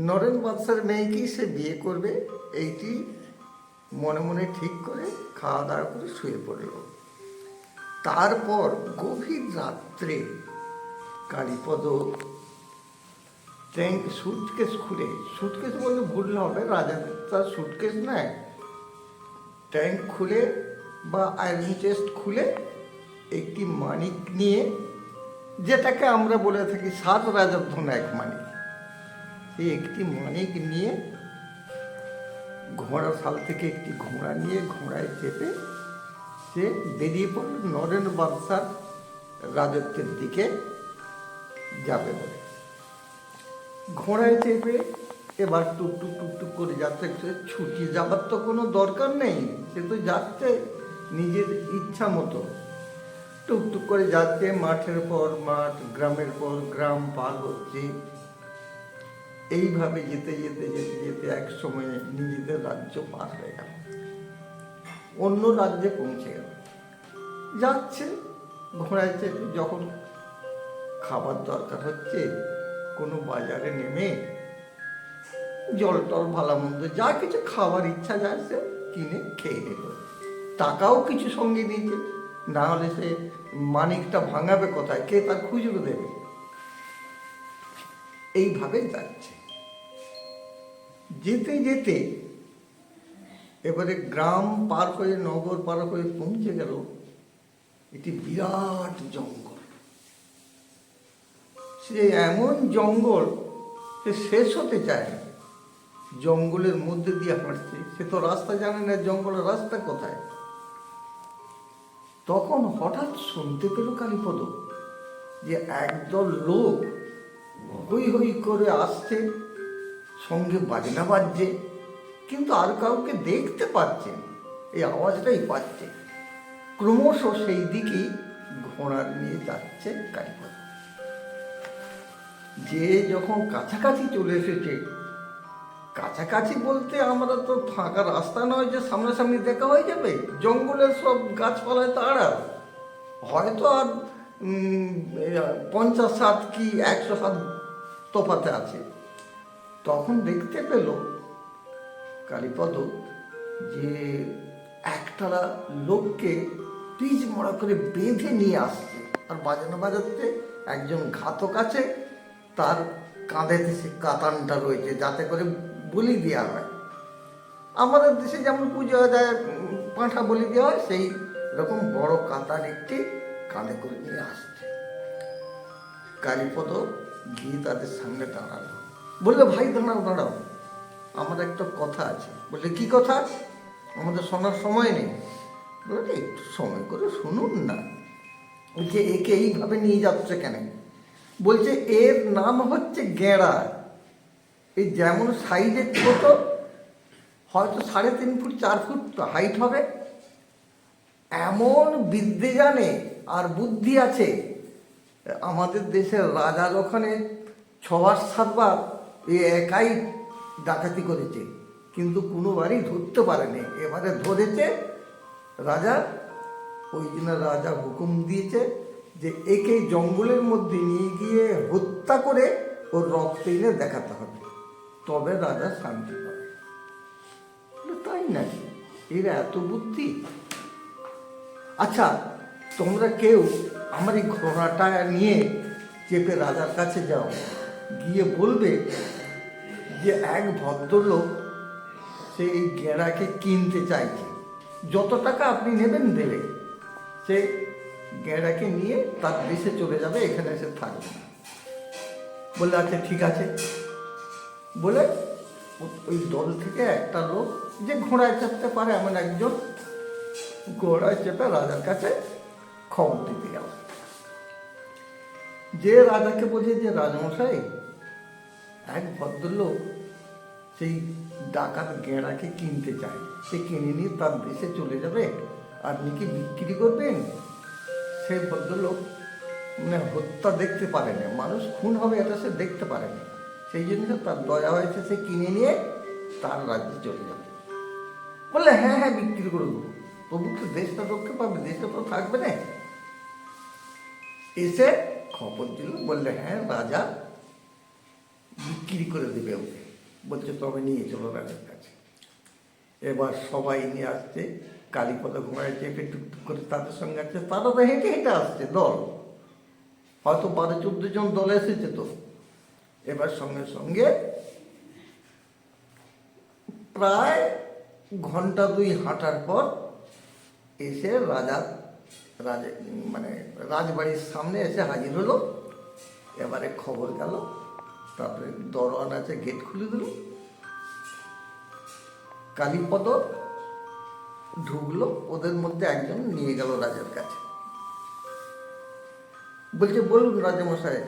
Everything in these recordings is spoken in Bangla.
নরেন বাদশার মেয়েকেই সে বিয়ে করবে, এইটি মনে মনে ঠিক করে খাওয়া দাওয়া করে শুয়ে পড়ল। তারপর গভীর রাত্রে কালীপদ সুটকেস খুলে, সুটকেস বললে ভুল হবে, রাজা তার সুটকেস নেয়, ট্যাঙ্ক খুলে বা আয়রন চেস্ট খুলে একটি মানিক নিয়ে, যেটাকে আমরা বলে থাকি 7 রাজার ধন 1 মানিক, এই একটি মানিক নিয়ে ঘোড়া শাল থেকে একটি ঘোড়া নিয়ে ঘোড়ায় চেপে সে বেরিয়ে পড়ল নরেন বাদশার রাজত্বের দিকে যাবে বলে। ঘোড়ায় চেপে এবার টুকটুক টুকটুক করে যাচ্ছে। সে ছুটি যাবার তো কোনো দরকার নেই, সে তো যাচ্ছে নিজের ইচ্ছা মতো, টুকটুক করে যাচ্ছে, মাঠের পর মাঠ, গ্রামের পর গ্রাম পার হচ্ছে। এইভাবে যেতে যেতে যেতে যেতে এক সময়ে নিজেদের রাজ্য পার হয়ে গেল, অন্য রাজ্যে পৌঁছে গেল। যাচ্ছে ঘোড়ায় চেপে, যখন খাবার দরকার হচ্ছে কোনো বাজারে নেমে জল টল ভালো মন্দ যা কিছু খাবার ইচ্ছা যায় সে কিনে খেয়ে নিল। টাকাও কিছু সঙ্গে নিয়েছে, না হলে সে মানিকটা ভাঙাবে কোথায়, কে তার খুচরো দেবে। এইভাবে যাচ্ছে, যেতে যেতে এবারে গ্রাম পার হয়ে নগর পার হয়ে পৌঁছে গেল একটি বিরাট জঙ্গল। সে এমন জঙ্গল সে শেষ হতে চায় না, জঙ্গলের মধ্যে দিয়ে হাঁটছে, সে তো রাস্তা জানে না, জঙ্গলের রাস্তা কোথায়। তখন হঠাৎ শুনতে পেল কালীপদ যে একদল লোক হই হই করে আসছে, সঙ্গে বাজনা বাজছে, কিন্তু আর কাউকে দেখতে পাচ্ছে, এই আওয়াজটাই পাচ্ছে। ক্রমশ সেই দিকেই ঘোড়া নিয়ে যাচ্ছে কালীপদ। যে যখন কাছাকাছি চলে এসেছে, কাছাকাছি বলতে আমরা তো ফাঁকা রাস্তা নয় যে সামনাসামনি দেখা হয়ে যাবে, জঙ্গলের সব গাছপালায় তো আড়াল, হয়তো আর 50 কি 100 তফাতে আছে। তখন দেখতে পেল কালীপদ যে একটারা লোককে পিচ মরা করে বেঁধে নিয়ে আসছে, আর বাজানো বাজাতে একজন ঘাতক আছে, তার কাঁধেতে সে কাতানটা রয়েছে যাতে করে বলি দেওয়া হয়। আমাদের দেশে যেমন পুজো দেয় পাঁঠা বলি দেওয়া হয়, সেই রকম বড় কাতান একটি কাঁধে করে নিয়ে আসছে। কালীপদ গিয়ে তাদের সামনে দাঁড়ালো, বললে ভাই দাঁড়াও দাঁড়াও, আমার একটা কথা আছে। বললে কি কথা? আমাদের শোনার সময় নেই। বলে একটু সময় করে শুনুন না, যে একে এইভাবে নিয়ে যাচ্ছে কেন? বলছে এর নাম হচ্ছে গেঁড়া। এই যেমন সাইজে ছোট, হয়তো 3.5 ফুট 4 ফুট হাইট হবে, এমন বিদ্যে জানে আর বুদ্ধি আছে। আমাদের দেশের রাজার ওখানে 6-7 বার এ একাই ডাকাতি করেছে, কিন্তু কোনোবারই ধরতে পারেনি। এবারে ধরেছে রাজা, ওই জন্য রাজা হুকুম দিয়েছে যে একে জঙ্গলের মধ্যে নিয়ে গিয়ে হত্যা করে ওর রক্ত এনে দেখাতে হবে, তবে রাজা শান্তি পাবে। তাই নাকি, এরা এত বুদ্ধি? আচ্ছা, তোমরা কেউ আমার এই ঘোড়াটা নিয়ে চেপে রাজার কাছে যাও, গিয়ে বলবে যে এক ভদ্রলোক সে এই গেঁড়াকে কিনতে চাইছে, যত টাকা আপনি নেবেন দেবে। সে গেঁড়াকে নিয়ে তার দেশে চলে যাবে, এখানে এসে থাকবে না। বললে আচ্ছা ঠিক আছে বলে ওই দল থেকে একটা লোক, যে ঘোড়ায় চেপতে পারে এমন একজন, ঘোড়ায় চেপে রাজার কাছে খবর দিতে গেল। যে রাজাকে বলছে যে রাজমশাই, এক ভদ্রলোক সেই ডাকাত গেঁড়াকে কিনতে চায়, সে কিনে নিয়ে তার দেশে চলে যাবে, আপনি কি বিক্রি করবেন? সেই ভদ্রলোক মানে হত্যা দেখতে পারেনি, মানুষ খুন হবে এটা সে দেখতে পারেনি, সেই জন্য তার দয়া হয়েছে, সে কিনে নিয়ে তার রাজ্যে চলে যাবে। বললে হ্যাঁ হ্যাঁ বিক্রি করে দেবো, তবু তো দেশটা রক্ষে পাবে, দেশটা তো থাকবে না। এসে খবর দিল, বললে হ্যাঁ রাজা বিক্রি করে দেবে ওকে। বলছে তবে নিয়ে চলো রাজার কাছে। এবার সবাই নিয়ে আসছে, কালীপদ ঘোড়ায় চেপে টুকটুক করে তাদের সঙ্গে আসছে, তারা তো হেঁটে হেঁটে আসছে দল, হয়তো 12-14 জন দলে এসেছে। তো এবার সঙ্গে সঙ্গে প্রায় ঘন্টা 2 হাঁটার পর এসে রাজা মানে রাজবাড়ির সামনে এসে হাজির হলো। এবারে খবর গেল, তারপরে দরওয়ান আছে, গেট খুলে দিল, কালীপদ ঢুকলো, ওদের মধ্যে একজন নিয়ে গেল রাজার কাছে। বলছে বলুন রাজামশাই,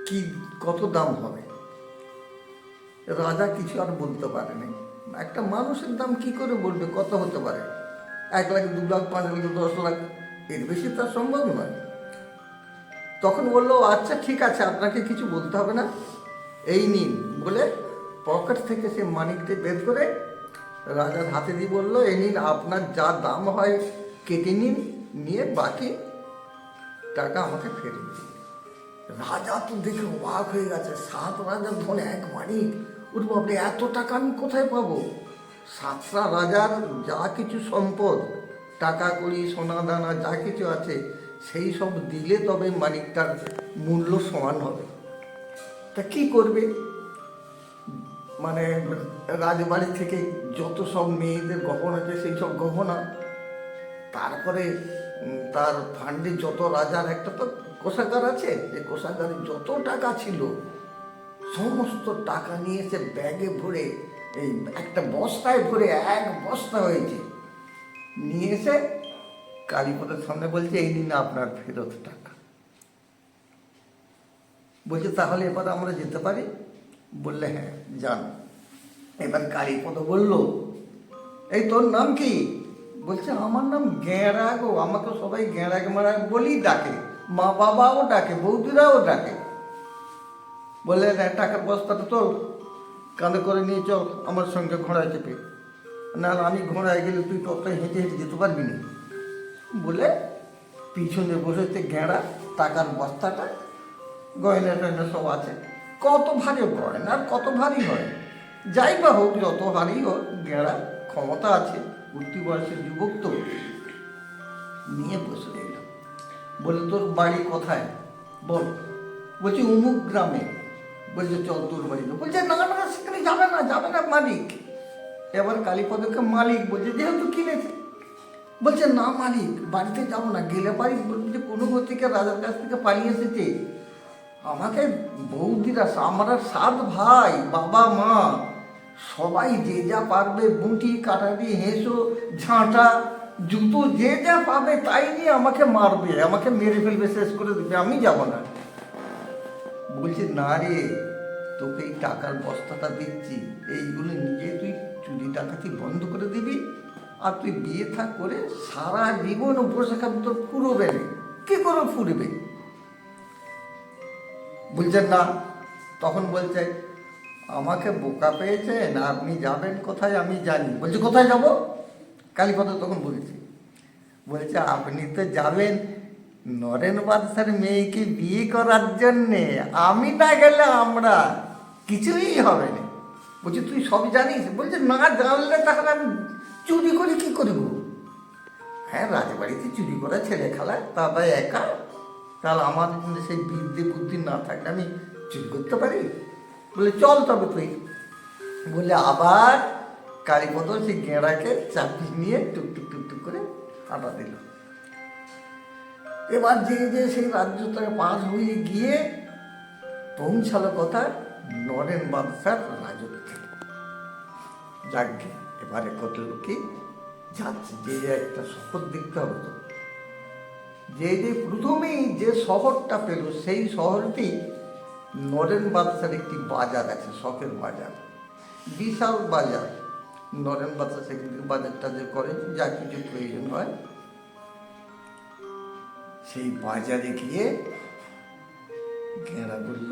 কি কত দাম হবে? রাজা কিছু আর বলতে পারেনি। একটা মানুষের দাম কি করে বলবে, কত হতে পারে? 1 লাখ, 2 লাখ, 5 লাখ, 10 লাখ, এর বেশি তার সম্ভব নয়। তখন বললো আচ্ছা ঠিক আছে, আপনাকে কিছু বলতে হবে না, এই নিন বলে পকেট থেকে সে মানিকটি বের করে রাজার হাতে দিয়ে বললো, এই নিন, আপনার যা দাম হয় কেটে নিন, নিয়ে বাকি টাকা আমাকে ফেরত দিন। রাজা তো দেখে অবাক হয়ে গেছে, 7 রাজার ধন 1 মানিক, ওর বাপরে, এত টাকা আমি কোথায় পাবো? 7টা রাজার যা কিছু সম্পদ, টাকা কড়ি সোনা দানা যা কিছু আছে, সেই সব দিলে তবে মানিকটার মূল্য সমান হবে। তা কি করবে? মানে রাজবাড়ি থেকে যত সব মেয়েদের গহনা আছে সেই সব গহনা, তারপরে তার ফান্ডে যত রাজার একটা তো কোষাগার আছে, এই কোষাগারে যত টাকা ছিল সমস্ত টাকা নিয়ে এসে ব্যাগে ভরে, এই একটা বস্তায় ভরে, 1 বস্তা হয়েছে, নিয়ে এসে কালীপদের সামনে বলছে, এই নিন আপনার ফেরত টাকা। বলছে তাহলে এবার আমরা যেতে পারি? বললে হ্যাঁ যান। এবার কালীপদ বলল, এই তোর নাম কি? বলছে আমার নাম গেঁড়া গো, আমাকে সবাই গেঁড়া গেঁড়া বলেই ডাকে, মা বাবাও ডাকে, বৌদিরাও ডাকে। বলে টাকার বস্তাটা তোল, কাঁধে করে নিয়ে চল আমার সঙ্গে ঘোড়ায় চেপে, না আমি ঘোড়ায় গেলে তুই ততটাই হেঁটে হেঁটে যেতে পারবি না। বলে পিছনে বসেছে গেঁড়া, টাকার বস্তাটা, গয়না টয়না সব আছে। কত ভারী গয়না, কত ভারী হয়, যাই বা হোক, যত ভারী হোক, গেঁড়া ক্ষমতা আছে, উঠতি বয়সের যুবক তো, নিয়ে বসে রইল। বলে তোর বাড়ি কোথায় বল? বলছি অমুক গ্রামে। বলছে চল তোর বাড়িতে। বলছে না না, সেখানে যাবে না, যাবে না মালিক। এবার কালীপদকে মালিক বলছে, যেহেতু কিনেছে। বলছে না মালিক, বাড়িতে যাবো না, গেলে বাড়ি বলছে কোনো গতিকে রাজার কাছ থেকে পালিয়ে এসেছে, আমাকে বৌদিরা, আমরা 7 ভাই, বাবা মা সবাই যে যা পারবে, বুঁটি কাটারি হেঁসো ঝাঁটা জুতো যে যা পাবে তাই নিয়ে আমাকে মারবে, আমাকে মেরে ফেলবে, শেষ করে দেবে, আমি যাব না। বলছে না রে, তোকে এই টাকার বস্তাটা দিচ্ছি, এইগুলো নিজে তুই চুরি ডাকাতি বন্ধ করে দিবি, আর তুই বিয়ে থাক করে সারা জীবন বসে খাবি, তোর ফুরবে না। কি করে ফুরবে? বলছেন না। তখন বলছে আমাকে বোকা পেয়েছেন, আপনি যাবেন কোথায় আমি জানি। বলছে কোথায় যাব? কালীপদ তখন বলেছে, বলছে আপনি তো যাবেন নরেন বাদশার মেয়েকে বিয়ে করার জন্যে, আমি না গেলে আমরা কিছুই হবে না। বলছে তুই সব জানিস? বলছে না, জানলে তাহলে আমি চুরি করে কি করব? হ্যাঁ, রাজবাড়িতে চুরি করা ছেলে খেলা, তারপরে একা, তাহলে আমার সেই বিদ্যে বুদ্ধি না থাকলে আমি চুরি করতে পারি? বলে চল তবে তুই। বলে আবার কালীপদ সেই গেঁড়াকে চাপিয়ে নিয়ে টুকটুক টুকটুক করে আটা দিল। এবার যে যে সেই রাজ্যটাকে পার হয়ে গিয়ে পৌঁছালো কথা নরেন বাদশার রাজত্বে। যাকে এবারে করল কি, যাচ্ছে যে একটা শহর দেখতে হবে, তো যে প্রথমেই যে শহরটা পেল, সেই শহরটি নরেন বাদশার একটি বাজার আছে, শখের বাজার, বিশাল বাজার। নরেন বাদশা সেখান থেকে বাজার টাজার করে, যা কিছু প্রয়োজন হয়। সেই বাজারে গিয়ে গেঁড়া বলল,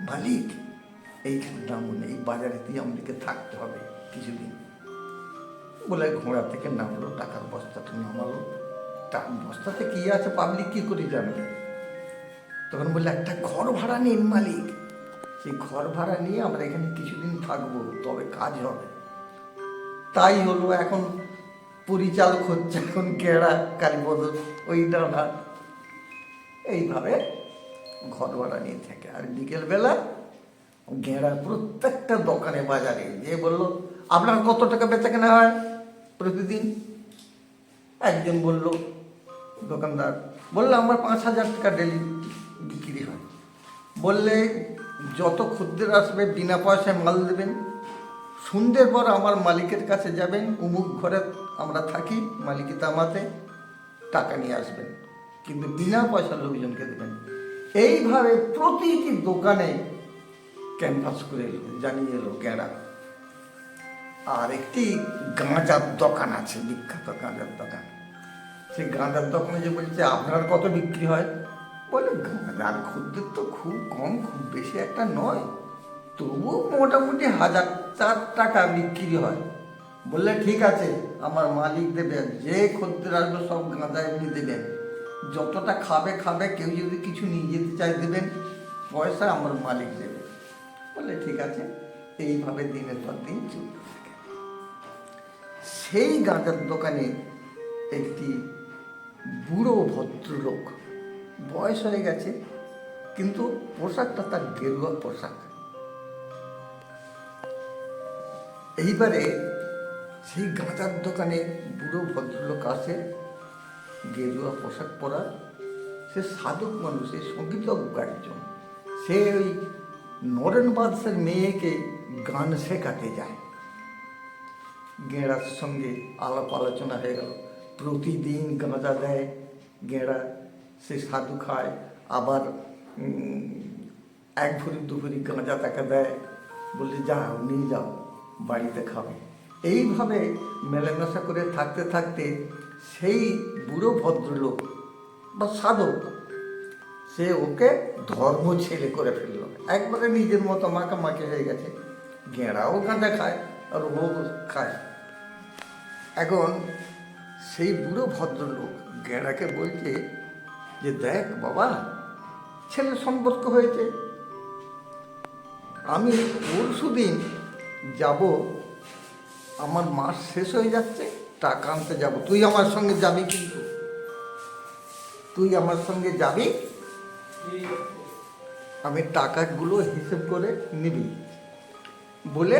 মালিক এইখানে নামুন, এই বাজারেতেই আমাদেরকে থাকতে হবে কিছুদিন। বলে ঘোড়া থেকে নামলো, টাকার বস্তাটা নামালো। বস্তাতে কি আছে পাবলিক কি করে জানবে? তখন বললে একটা ঘর ভাড়া নিন মালিক, সেই ঘর ভাড়া নিয়ে আমরা এখানে কিছুদিন থাকবো, তবে কাজ হবে। তাই হলো, এখন পরিচালক হচ্ছে এখন গেঁড়া কালীপদ, ওইটা না, এইভাবে ঘর ভাড়া নিয়ে থাকে। আর বিকেলবেলা গেঁড়া প্রত্যেকটা দোকানে বাজারে যে বললো, আপনার কত টাকা বেচা কেনা হয় প্রতিদিন? একজন বলল, দোকানদার বললো আমার 5,000 টাকা ডেলি বিক্রি হয়। বললে যত খদ্দের আসবে বিনা পয়সায় মাল দেবেন, সন্ধ্যের পর আমার মালিকের কাছে যাবেন, অমুক ঘরে আমরা থাকি, মালিকি তামাতে টাকা নিয়ে আসবেন, কিন্তু বিনা পয়সা লোকজনকে দেবেন। এইভাবে প্রতিটি দোকানে ক্যানভাস করে জানিয়ে এলো গেঁড়া। আর একটি গাঁজার দোকান আছে, বিখ্যাত গাঁজার দোকান। সেই গাঁজার দোকানে যে বলছে আপনার কত বিক্রি হয়, বলে গাঁজার খদ্দের তো খুব কম, খুব বেশি একটা নয়, তবু মোটামুটি 1,000 টাকা বিক্রি হয়। বললে ঠিক আছে, আমার মালিক দেবে, যে খদ্দের আসবে সব গাঁজা এমনি দেবেন, যতটা খাবে খাবে, কেউ যদি কিছু নিয়ে যেতে চায় দেবেন, পয়সা আমার মালিক দেবে। বললে ঠিক আছে। এইভাবে দিনের পর দিন চলতে থাকে। সেই গাঁজার দোকানে একটি বুড়ো ভদ্রলোক, বয়স হয়ে গেছে, কিন্তু পোশাকটা তার গেরুয়া পোশাক। এইবারে সেই গাঁজার দোকানে বুড়ো ভদ্রলোক আসে, গেরুয়া পোশাক পরা, সে সাধক মানুষ, সে সঙ্গীতজ্ঞ একজন। সে ওই নরেন বাদশার মেয়েকে গান শেখাতে যায়। গেঁড়ার সঙ্গে আলাপ আলোচনা হয়ে গেল, প্রতিদিন গাঁজা দেয় গেঁড়া, সে সাধু খায়, আবার 1 ভরি 2 ভরি গাঁজা তাকে দেয়, বলে যাও নিয়ে যাও বাড়িতে খাবে। এইভাবে মেলামেশা করে থাকতে থাকতে সেই বুড়ো ভদ্রলোক বা সাধক, সে ওকে ধর্ম ছেলে করে ফেললো, একবারে নিজের মতো মাখামাখি হয়ে গেছে। গেঁড়াও গাঁজা খায় আর ও খায়। এখন সেই বুড়ো ভদ্রলোক গেঁড়াকে বলছে যে দেখ বাবা, ছেলের সম্পর্ক হয়েছে, আমি পরশুদিন যাব, আমার মাস শেষ হয়ে যাচ্ছে, টাকা আনতে যাব, তুই আমার সঙ্গে যাবি, কিন্তু তুই আমার সঙ্গে যাবি, আমি টাকাগুলো হিসেব করে নিবি। বলে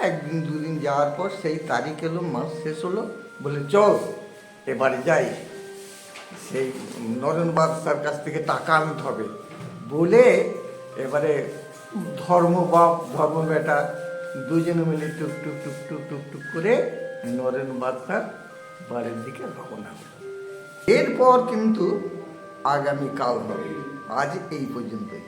1 দিন 2 দিন যাওয়ার পর সেই তারিখ এলো, মাস শেষ হলো, বলে চল এবারে যাই, সেই নরেন বাদশার কাছ থেকে টাকা আনতে হবে। বলে এবারে ধর্মবাপ ধর্ম বেটা দুজনে মিলে টুক টুক টুক টুক টুক টুক করে নরেন বাদশার বাড়ির দিকে রওনা হলো। এরপর কিন্তু আগামীকাল হবে। আজ এই পর্যন্তই।